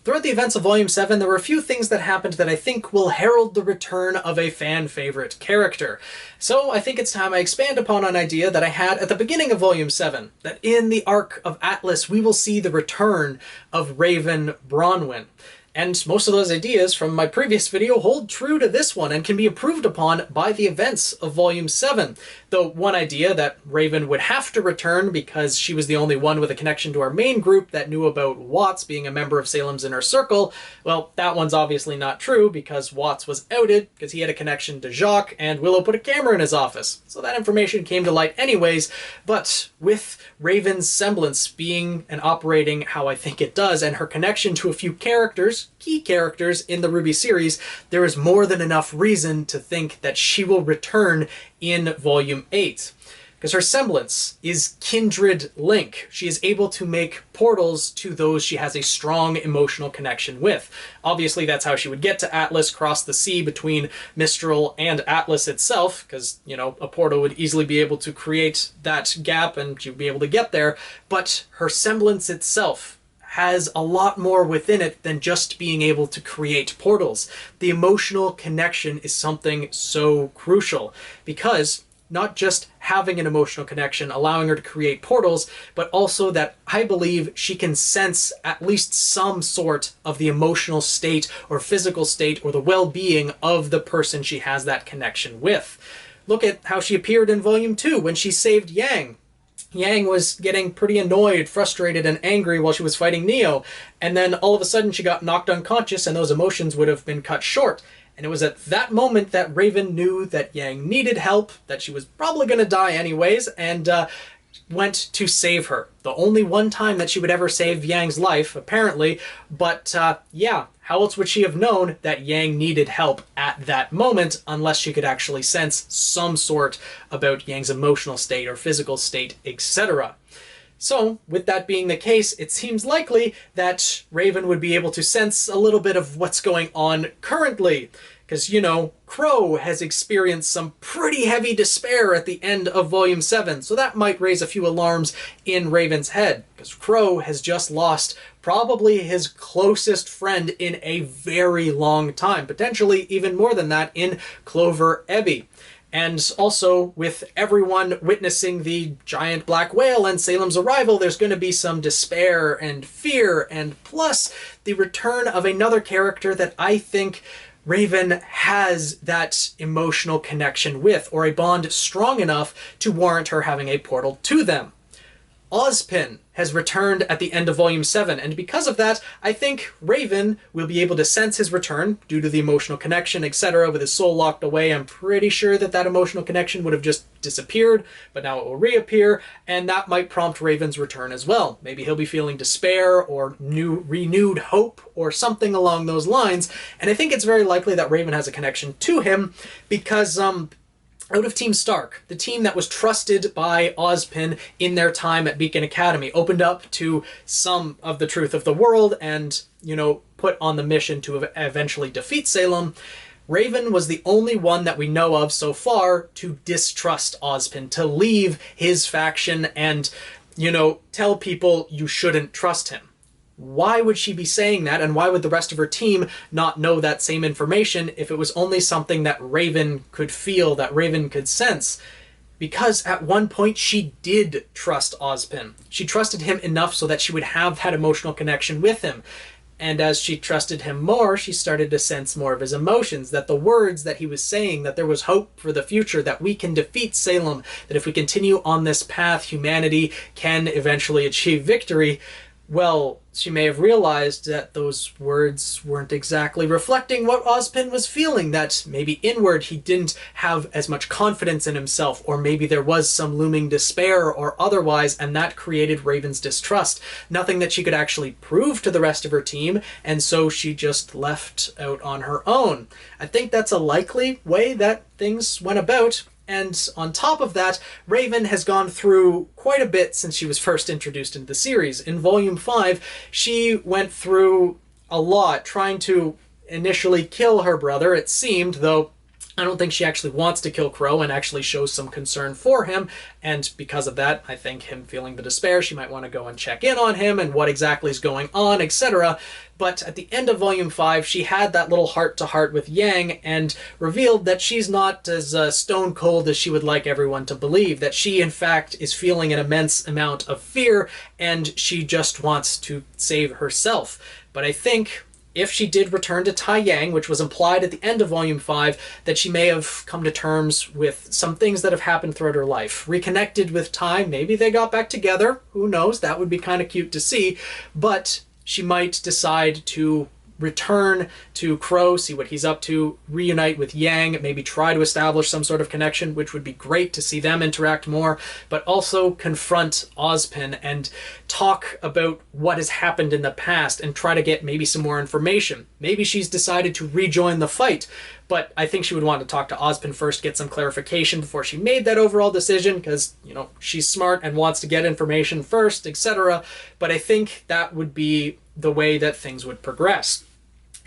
Throughout the events of Volume 7, there were a few things that happened that I think will herald the return of a fan-favorite character. So I think it's time I expand upon an idea that I had at the beginning of Volume 7, that in the arc of Atlas we will see the return of Raven Branwen. And most of those ideas from my previous video hold true to this one and can be improved upon by the events of Volume 7. Though one idea that Raven would have to return because she was the only one with a connection to our main group that knew about Watts being a member of Salem's Inner Circle, well, that one's obviously not true because Watts was outed because he had a connection to Jacques and Willow put a camera in his office. So that information came to light anyways, but with Raven's semblance being and operating how I think it does and her connection to a few characters, key characters in the RWBY series, there is more than enough reason to think that she will return in Volume 8. Because her semblance is Kindred Link. She is able to make portals to those she has a strong emotional connection with. Obviously, that's how she would get to Atlas, cross the sea between Mistral and Atlas itself, because, you know, a portal would easily be able to create that gap and she would be able to get there. But her semblance itself has a lot more within it than just being able to create portals. The emotional connection is something so crucial, because not just having an emotional connection, allowing her to create portals, but also that I believe she can sense at least some sort of the emotional state or physical state or the well-being of the person she has that connection with. Look at how she appeared in Volume 2 when she saved Yang. Yang was getting pretty annoyed, frustrated, and angry while she was fighting Neo, and then all of a sudden she got knocked unconscious and those emotions would have been cut short. And it was at that moment that Raven knew that Yang needed help, that she was probably going to die anyways, and went to save her. The only one time that she would ever save Yang's life, apparently, but yeah, how else would she have known that Yang needed help at that moment unless she could actually sense some sort about Yang's emotional state or physical state, etc. So, with that being the case, it seems likely that Raven would be able to sense a little bit of what's going on currently. Because, you know, Crow has experienced some pretty heavy despair at the end of Volume 7, so that might raise a few alarms in Raven's head. Because Crow has just lost probably his closest friend in a very long time, potentially even more than that in Clover Ebby. And also, with everyone witnessing the giant black whale and Salem's arrival, there's going to be some despair and fear, and plus the return of another character that I think Raven has that emotional connection with, or a bond strong enough to warrant her having a portal to them. Ozpin has returned at the end of Volume 7, and because of that, I think Raven will be able to sense his return due to the emotional connection, etc. With his soul locked away, I'm pretty sure that that emotional connection would have just disappeared, but now it will reappear, and that might prompt Raven's return as well. Maybe he'll be feeling despair or renewed hope or something along those lines, and I think it's very likely that Raven has a connection to him because, out of Team STRQ, the team that was trusted by Ozpin in their time at Beacon Academy, opened up to some of the truth of the world and, you know, put on the mission to eventually defeat Salem, Raven was the only one that we know of so far to distrust Ozpin, to leave his faction and, you know, tell people you shouldn't trust him. Why would she be saying that, and why would the rest of her team not know that same information if it was only something that Raven could feel, that Raven could sense? Because at one point she did trust Ozpin. She trusted him enough so that she would have that emotional connection with him. And as she trusted him more, she started to sense more of his emotions, that the words that he was saying, that there was hope for the future, that we can defeat Salem, that if we continue on this path, humanity can eventually achieve victory. Well, she may have realized that those words weren't exactly reflecting what Ozpin was feeling, that maybe inward he didn't have as much confidence in himself, or maybe there was some looming despair or otherwise, and that created Raven's distrust. Nothing that she could actually prove to the rest of her team, and so she just left out on her own. I think that's a likely way that things went about. And on top of that, Raven has gone through quite a bit since she was first introduced into the series. In Volume 5, she went through a lot, trying to initially kill her brother, it seemed, though I don't think she actually wants to kill Crow and actually shows some concern for him. And because of that, I think him feeling the despair, she might want to go and check in on him and what exactly is going on, etc. But at the end of Volume 5, she had that little heart-to-heart with Yang and revealed that she's not as stone cold as she would like everyone to believe, that she, in fact, is feeling an immense amount of fear and she just wants to save herself. But I think if she did return to Tai Yang, which was implied at the end of Volume 5, that she may have come to terms with some things that have happened throughout her life. Reconnected with Tai, maybe they got back together, who knows, that would be kind of cute to see, but she might decide to return to Crow, see what he's up to, reunite with Yang, maybe try to establish some sort of connection, which would be great to see them interact more, but also confront Ozpin and talk about what has happened in the past and try to get maybe some more information. Maybe she's decided to rejoin the fight, but I think she would want to talk to Ozpin first, get some clarification before she made that overall decision, because, you know, she's smart and wants to get information first, etc. But I think that would be the way that things would progress.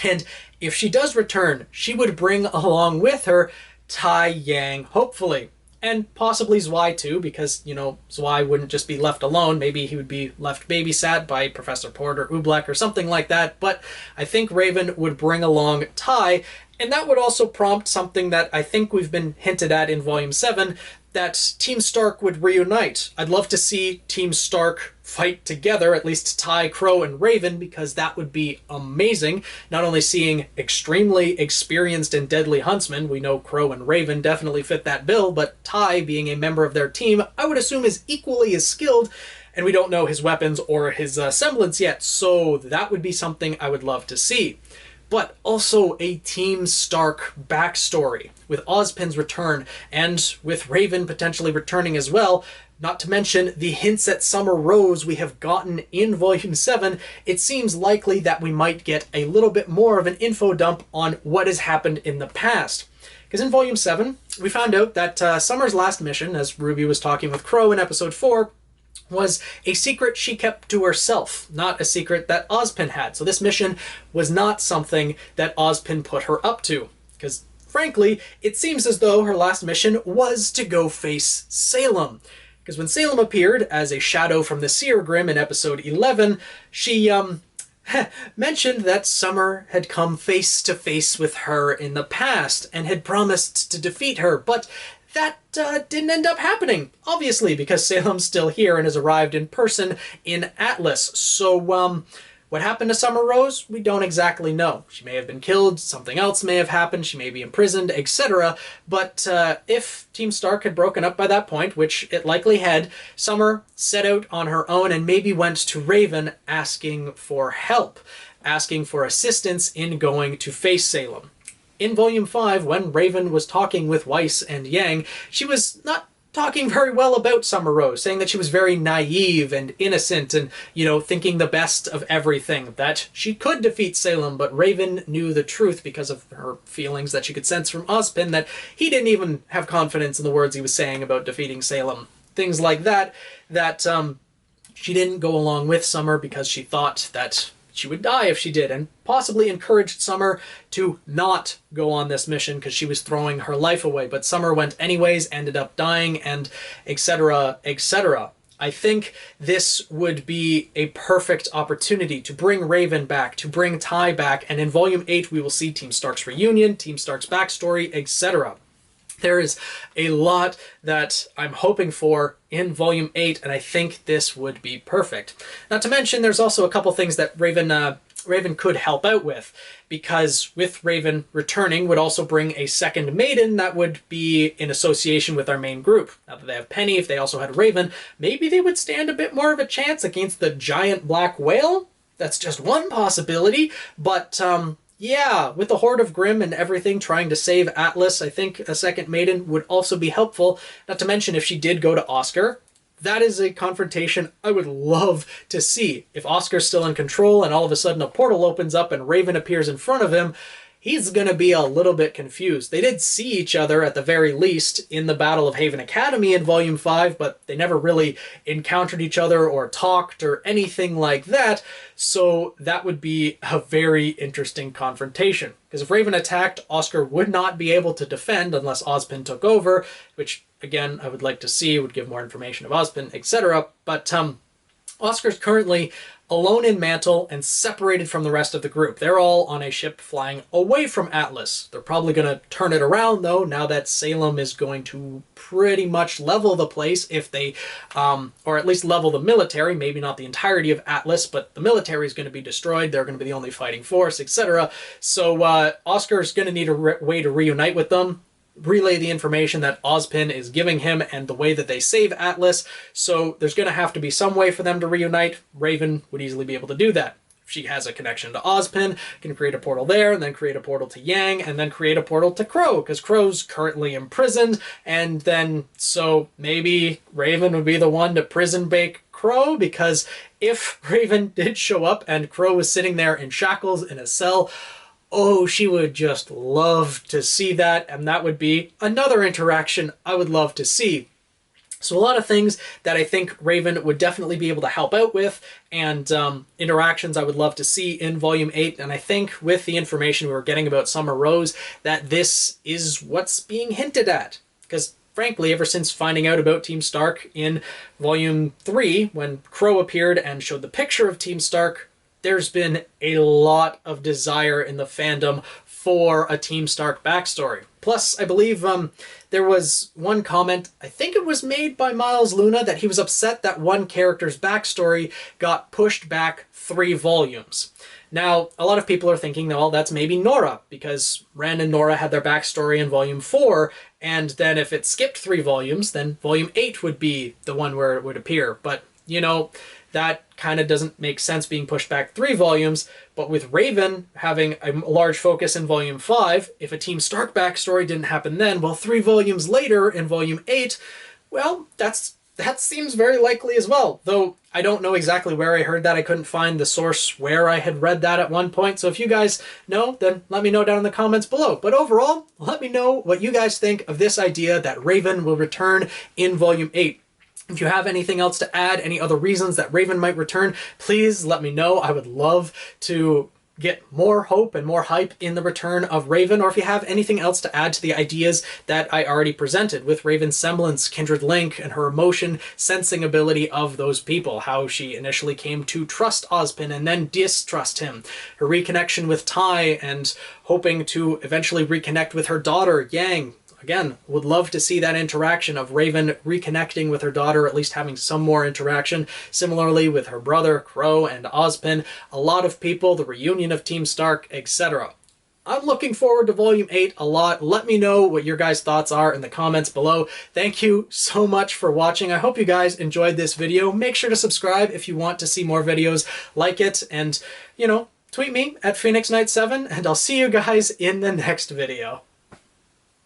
And if she does return, she would bring along with her Tai Yang, hopefully. And possibly Zwei too, because, you know, Zwei wouldn't just be left alone. Maybe he would be left babysat by Professor Porter, Oobleck, or something like that. But I think Raven would bring along Tai, and that would also prompt something that I think we've been hinted at in Volume 7, that Team Stark would reunite. I'd love to see Team Stark fight together, at least Tai, Crow, and Raven, because that would be amazing. Not only seeing extremely experienced and deadly huntsmen, we know Crow and Raven definitely fit that bill, but Tai, being a member of their team, I would assume is equally as skilled, and we don't know his weapons or his semblance yet, so that would be something I would love to see. But also a Team Stark backstory, with Ozpin's return, and with Raven potentially returning as well, not to mention the hints at Summer Rose we have gotten in Volume 7, it seems likely that we might get a little bit more of an info dump on what has happened in the past. Because in Volume 7, we found out that Summer's last mission, as RWBY was talking with Crow in Episode 4, was a secret she kept to herself, not a secret that Ozpin had. So this mission was not something that Ozpin put her up to, because frankly, it seems as though her last mission was to go face Salem. Because when Salem appeared as a shadow from the Seer Grim in Episode 11, she mentioned that Summer had come face to face with her in the past and had promised to defeat her, but that didn't end up happening, obviously, because Salem's still here and has arrived in person in Atlas. So, what happened to Summer Rose? We don't exactly know. She may have been killed, something else may have happened, she may be imprisoned, etc. But if Team Stark had broken up by that point, which it likely had, Summer set out on her own and maybe went to Raven asking for help, asking for assistance in going to face Salem. In Volume 5, when Raven was talking with Weiss and Yang, she was not talking very well about Summer Rose, saying that she was very naive and innocent and, you know, thinking the best of everything, that she could defeat Salem, but Raven knew the truth because of her feelings that she could sense from Ozpin, that he didn't even have confidence in the words he was saying about defeating Salem. Things like that, she didn't go along with Summer because she thought that she would die if she did, and possibly encouraged Summer to not go on this mission because she was throwing her life away. But Summer went anyways, ended up dying, and etc., etc. I think this would be a perfect opportunity to bring Raven back, to bring Tai back, and in Volume 8 we will see Team Stark's reunion, Team Stark's backstory, etc. There is a lot that I'm hoping for in Volume 8, and I think this would be perfect. Not to mention, there's also a couple things that Raven could help out with, because with Raven returning would also bring a second maiden that would be in association with our main group. Now that they have Penny, if they also had Raven, maybe they would stand a bit more of a chance against the giant black whale? That's just one possibility, but yeah, with the Horde of Grimm and everything trying to save Atlas, I think a second maiden would also be helpful. Not to mention, if she did go to Oscar, that is a confrontation I would love to see. If Oscar's still in control and all of a sudden a portal opens up and Raven appears in front of him, he's going to be a little bit confused. They did see each other at the very least in the Battle of Haven Academy in Volume 5, but they never really encountered each other or talked or anything like that, so that would be a very interesting confrontation. Because if Raven attacked, Oscar would not be able to defend unless Ozpin took over, which, again, I would like to see, would give more information of Ozpin, etc. But Oscar's currently alone in Mantle and separated from the rest of the group. They're all on a ship flying away from Atlas. They're probably going to turn it around, though, now that Salem is going to pretty much level the place if they, or at least level the military, maybe not the entirety of Atlas, but the military is going to be destroyed. They're going to be the only fighting force, etc. So Oscar's going to need a way to reunite with them, relay the information that Ozpin is giving him and the way that they save Atlas, so there's going to have to be some way for them to reunite. Raven would easily be able to do that. If she has a connection to Ozpin, can create a portal there, and then create a portal to Yang, and then create a portal to Crow, because Crow's currently imprisoned, and then, so maybe Raven would be the one to prison bake Crow, because if Raven did show up and Crow was sitting there in shackles in a cell, oh, she would just love to see that, and that would be another interaction I would love to see. So a lot of things that I think Raven would definitely be able to help out with, and interactions I would love to see in Volume 8, and I think with the information we were getting about Summer Rose, that this is what's being hinted at. Because frankly, ever since finding out about Team Stark in Volume 3, when Crow appeared and showed the picture of Team Stark, there's been a lot of desire in the fandom for a Team Stark backstory. Plus, I believe there was one comment, I think it was made by Miles Luna, that he was upset that one character's backstory got pushed back 3 volumes. Now, a lot of people are thinking, well, that's maybe Nora, because Rand and Nora had their backstory in Volume 4, and then if it skipped 3 volumes, then Volume 8 would be the one where it would appear. But, you know, that kind of doesn't make sense being pushed back 3 volumes, but with Raven having a large focus in Volume 5, if a Team Stark backstory didn't happen then, well, 3 volumes later in Volume 8, well, that seems very likely as well. Though I don't know exactly where I heard that. I couldn't find the source where I had read that at one point, so if you guys know, then let me know down in the comments below. But overall, let me know what you guys think of this idea that Raven will return in Volume 8. If you have anything else to add, any other reasons that Raven might return, please let me know. I would love to get more hope and more hype in the return of Raven, or if you have anything else to add to the ideas that I already presented with Raven's semblance, Kindred Link, and her emotion sensing ability of those people, how she initially came to trust Ozpin and then distrust him, her reconnection with Tai, and hoping to eventually reconnect with her daughter, Yang. Again, would love to see that interaction of Raven reconnecting with her daughter, at least having some more interaction. Similarly with her brother, Crow, and Ozpin, a lot of people, the reunion of Team Stark, etc. I'm looking forward to Volume 8 a lot. Let me know what your guys' thoughts are in the comments below. Thank you so much for watching. I hope you guys enjoyed this video. Make sure to subscribe if you want to see more videos like it, and, you know, tweet me at Phoenix Knight 7, and I'll see you guys in the next video.